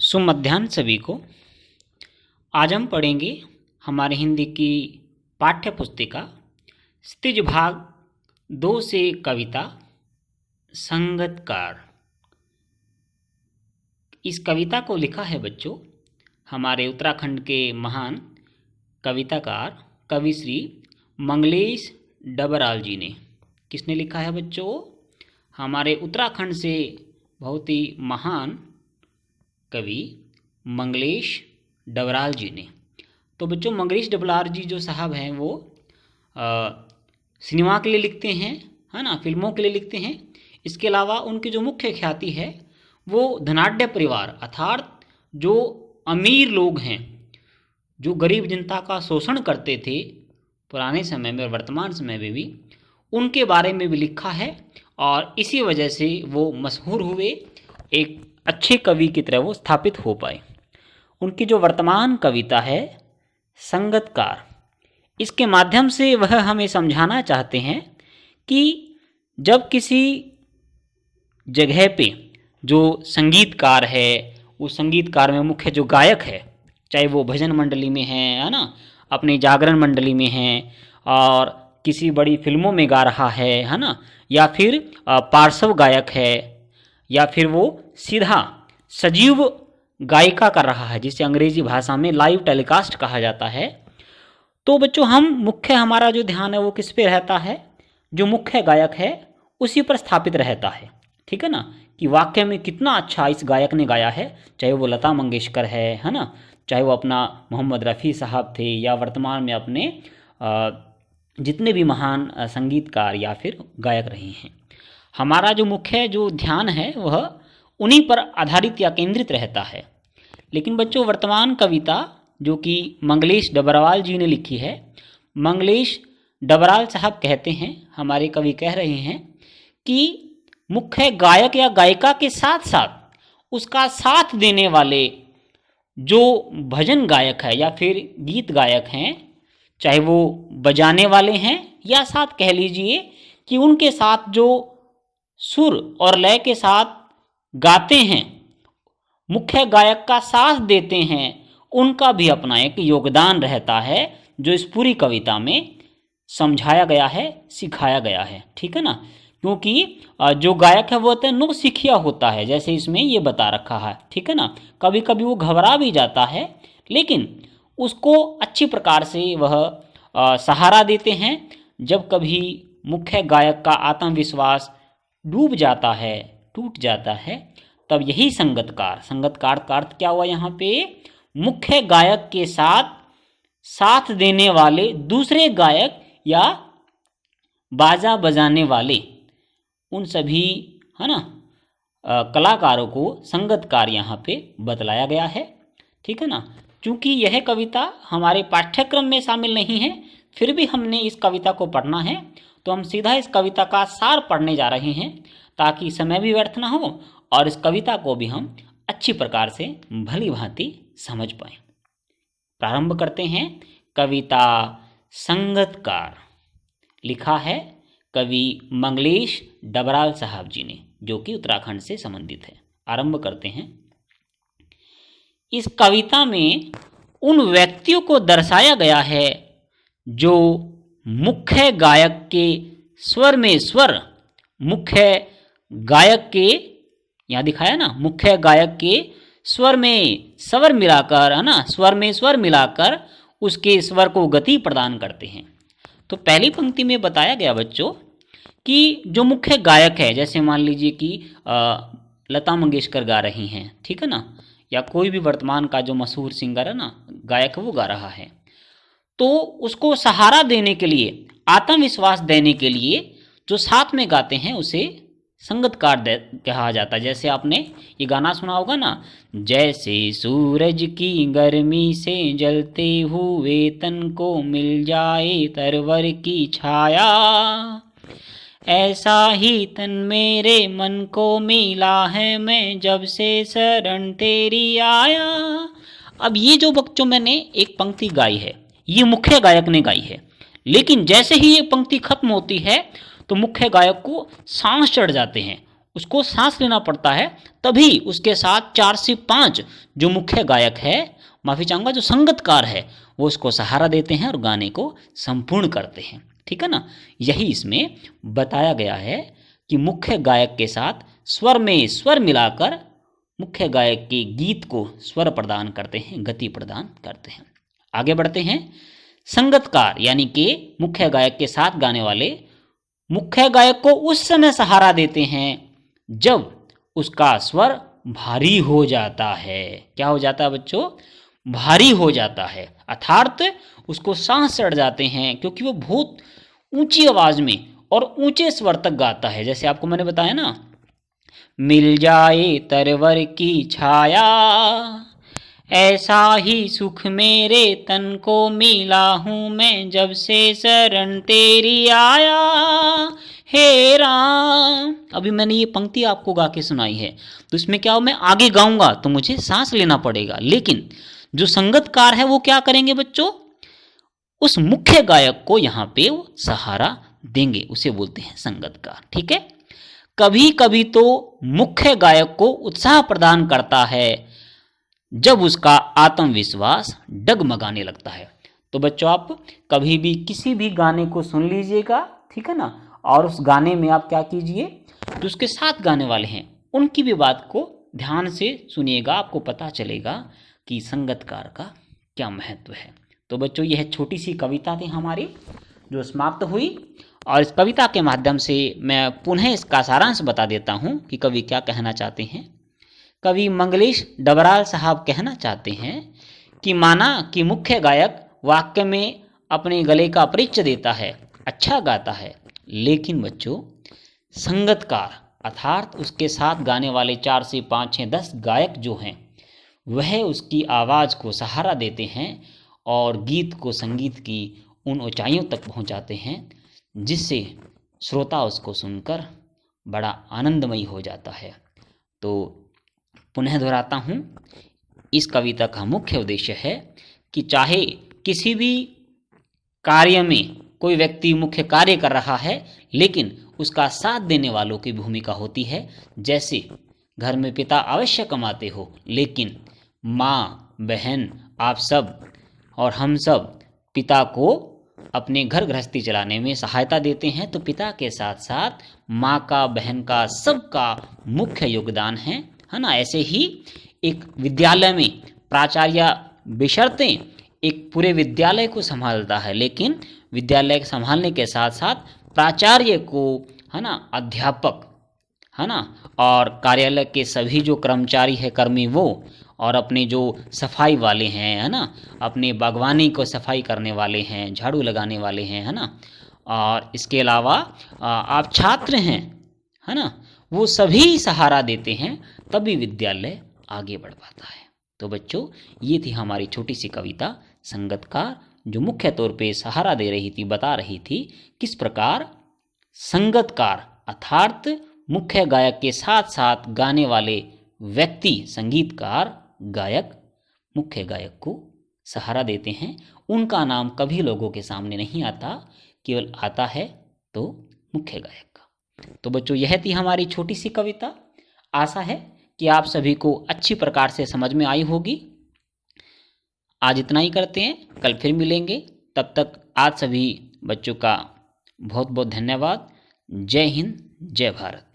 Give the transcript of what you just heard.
सुमध्याह्न सभी को। आज हम पढ़ेंगे हमारे हिंदी की पाठ्य पुस्तिका स्थिज भाग 2 से कविता संगतकार। इस कविता को लिखा है बच्चों हमारे उत्तराखंड के महान कविताकार कवि श्री मंगलेश डबराल जी ने। किसने लिखा है बच्चों? हमारे उत्तराखंड से बहुत ही महान कवि मंगलेश डबराल जी ने। तो बच्चों मंगलेश डबराल जी जो साहब हैं वो सिनेमा के लिए लिखते हैं, है ना, फिल्मों के लिए लिखते हैं। इसके अलावा उनकी जो मुख्य ख्याति है वो धनाढ्य परिवार अर्थात जो अमीर लोग हैं जो गरीब जनता का शोषण करते थे पुराने समय में और वर्तमान समय में भी, उनके बारे में भी लिखा है और इसी वजह से वो मशहूर हुए, एक अच्छे कवि की तरह वो स्थापित हो पाए। उनकी जो वर्तमान कविता है संगतकार, इसके माध्यम से वह हमें समझाना चाहते हैं कि जब किसी जगह पे जो संगीतकार है, उस संगीतकार में मुख्य जो गायक है, चाहे वो भजन मंडली में है ना, अपनी जागरण मंडली में है और किसी बड़ी फिल्मों में गा रहा है ना, या फिर पार्श्व गायक है, या फिर वो सीधा सजीव गायिका कर रहा है जिसे अंग्रेजी भाषा में लाइव टेलीकास्ट कहा जाता है। तो बच्चों हमारा जो ध्यान है वो किस पे रहता है? जो मुख्य गायक है उसी पर स्थापित रहता है, ठीक है ना, कि वाकई में कितना अच्छा इस गायक ने गाया है, चाहे वो लता मंगेशकर है ना, चाहे वो अपना मोहम्मद रफ़ी साहब थे या वर्तमान में अपने जितने भी महान संगीतकार या फिर गायक रहे हैं। हमारा जो मुख्य जो ध्यान है वह उन्हीं पर आधारित या केंद्रित रहता है। लेकिन बच्चों वर्तमान कविता जो कि मंगलेश डबराल जी ने लिखी है, मंगलेश डबराल साहब कहते हैं, हमारे कवि कह रहे हैं कि मुख्य गायक या गायिका के साथ साथ उसका साथ देने वाले जो भजन गायक है या फिर गीत गायक हैं, चाहे वो बजाने वाले हैं या साथ कह लीजिए कि उनके साथ जो सुर और लय के साथ गाते हैं, मुख्य गायक का साथ देते हैं, उनका भी अपना एक योगदान रहता है जो इस पूरी कविता में समझाया गया है, सिखाया गया है, ठीक है ना। क्योंकि जो गायक है वो नौ सिखिया होता है, जैसे इसमें ये बता रखा है, ठीक है ना। कभी कभी वो घबरा भी जाता है लेकिन उसको अच्छी प्रकार से वह सहारा देते हैं। जब कभी मुख्य गायक का आत्मविश्वास डूब जाता है, टूट जाता है, तब यही संगतकार का अर्थ क्या हुआ यहाँ पे? मुख्य गायक के साथ देने वाले दूसरे गायक या बाजा बजाने वाले, उन सभी है ना कलाकारों को संगतकार यहाँ पे बतलाया गया है, ठीक है ना। चूँकि यह कविता हमारे पाठ्यक्रम में शामिल नहीं है, फिर भी हमने इस कविता को पढ़ना है, तो हम सीधा इस कविता का सार पढ़ने जा रहे हैं ताकि समय भी व्यर्थ ना हो और इस कविता को भी हम अच्छी प्रकार से भली भांति समझ पाएं। प्रारंभ करते हैं। कविता संगतकार लिखा है कवि मंगलेश डबराल साहब जी ने, जो कि उत्तराखंड से संबंधित है। आरंभ करते हैं। इस कविता में उन व्यक्तियों को दर्शाया गया है जो मुख्य गायक के स्वर में स्वर, मुख्य गायक के यहाँ दिखाया ना, मुख्य गायक के स्वर में स्वर मिलाकर, है ना, स्वर में स्वर मिलाकर उसके स्वर को गति प्रदान करते हैं। तो पहली पंक्ति में बताया गया बच्चों कि जो मुख्य गायक है, जैसे मान लीजिए कि लता मंगेशकर गा रही हैं, ठीक है ना, या कोई भी वर्तमान का जो मशहूर सिंगर है ना, गायक वो गा रहा है, तो उसको सहारा देने के लिए, आत्मविश्वास देने के लिए जो साथ में गाते हैं उसे संगतकार कहा जाता है। जैसे आपने ये गाना सुना होगा ना, जैसे सूरज की गर्मी से जलते हुए तन को मिल जाए तरवर की छाया, ऐसा ही तन मेरे मन को मिला है, मैं जब से शरण तेरी आया। अब ये जो बच्चों मैंने एक पंक्ति गाई है ये मुख्य गायक ने गाई है, लेकिन जैसे ही ये पंक्ति खत्म होती है तो मुख्य गायक को सांस चढ़ जाते हैं उसको सांस लेना पड़ता है, तभी उसके साथ 4 से 5 जो मुख्य गायक है, माफ़ी चाहूँगा जो संगतकार है, वो उसको सहारा देते हैं और गाने को संपूर्ण करते हैं। ठीक है ना। यही इसमें बताया गया है कि मुख्य गायक के साथ स्वर में स्वर मिलाकर मुख्य गायक के गीत को स्वर प्रदान करते हैं, गति प्रदान करते हैं। आगे बढ़ते हैं। संगतकार यानी कि मुख्य गायक के साथ गाने वाले मुख्य गायक को उस समय सहारा देते हैं जब उसका स्वर भारी हो जाता है। क्या हो जाता है बच्चों? भारी हो जाता है, अर्थात उसको सांस चढ़ जाते हैं, क्योंकि वो बहुत ऊंची आवाज में और ऊंचे स्वर तक गाता है। जैसे आपको मैंने बताया ना, मिल जाए तरवर की छाया, ऐसा ही सुख मेरे तन को मिला हूँ मैं, जब से शरण तेरी आया हे राम। अभी मैंने ये पंक्ति आपको गा के सुनाई है, तो इसमें क्या हो, मैं आगे गाऊंगा तो मुझे सांस लेना पड़ेगा, लेकिन जो संगतकार है वो क्या करेंगे बच्चों, उस मुख्य गायक को यहाँ पे वो सहारा देंगे, उसे बोलते हैं संगतकार। ठीक है। कभी कभी तो मुख्य गायक को उत्साह प्रदान करता है जब उसका आत्मविश्वास डगमगाने लगता है। तो बच्चों आप कभी भी किसी भी गाने को सुन लीजिएगा, ठीक है ना, और उस गाने में आप क्या कीजिए, जो उसके साथ गाने वाले हैं उनकी भी बात को ध्यान से सुनिएगा, आपको पता चलेगा कि संगतकार का क्या महत्व है। तो बच्चों यह छोटी सी कविता थी हमारी जो समाप्त हुई, और इस कविता के माध्यम से मैं पुनः इसका सारांश बता देता हूँ कि कवि क्या कहना चाहते हैं। कवि मंगलेश डबराल साहब कहना चाहते हैं कि माना कि मुख्य गायक वाक्य में अपने गले का परिचय देता है, अच्छा गाता है, लेकिन बच्चों संगतकार अर्थात उसके साथ गाने वाले 4 से 5, 6, 10 गायक जो हैं वह उसकी आवाज़ को सहारा देते हैं और गीत को, संगीत की उन ऊंचाइयों तक पहुंचाते हैं जिससे श्रोता उसको सुनकर बड़ा आनंदमयी हो जाता है। तो पुनः दोहराता हूँ, इस कविता का मुख्य उद्देश्य है कि चाहे किसी भी कार्य में कोई व्यक्ति मुख्य कार्य कर रहा है, लेकिन उसका साथ देने वालों की भूमिका होती है। जैसे घर में पिता अवश्य कमाते हो, लेकिन माँ, बहन, आप सब और हम सब पिता को अपने घर गृहस्थी चलाने में सहायता देते हैं, तो पिता के साथ साथ माँ का, बहन का, सबका मुख्य योगदान है ना। ऐसे ही एक विद्यालय में प्राचार्य बशर्ते एक पूरे विद्यालय को संभालता है, लेकिन विद्यालय के संभालने के साथ साथ प्राचार्य को, है ना, अध्यापक, है ना, और कार्यालय के सभी जो कर्मचारी है, कर्मी वो, और अपने जो सफाई वाले हैं, है ना, अपने बागवानी को सफाई करने वाले हैं, झाड़ू लगाने वाले हैं, है ना, और इसके अलावा आप छात्र हैं, है ना, वो सभी सहारा देते हैं, तभी विद्यालय आगे बढ़ पाता है। तो बच्चों ये थी हमारी छोटी सी कविता संगतकार, जो मुख्य तौर पे सहारा दे रही थी, बता रही थी किस प्रकार संगतकार अर्थात मुख्य गायक के साथ साथ गाने वाले व्यक्ति, संगीतकार, गायक मुख्य गायक को सहारा देते हैं। उनका नाम कभी लोगों के सामने नहीं आता, केवल आता है तो मुख्य गायक का। तो बच्चों यह थी हमारी छोटी सी कविता। आशा है कि आप सभी को अच्छी प्रकार से समझ में आई होगी। आज इतना ही करते हैं, कल फिर मिलेंगे। तब तक आज सभी बच्चों का बहुत बहुत धन्यवाद। जय हिंद, जय भारत।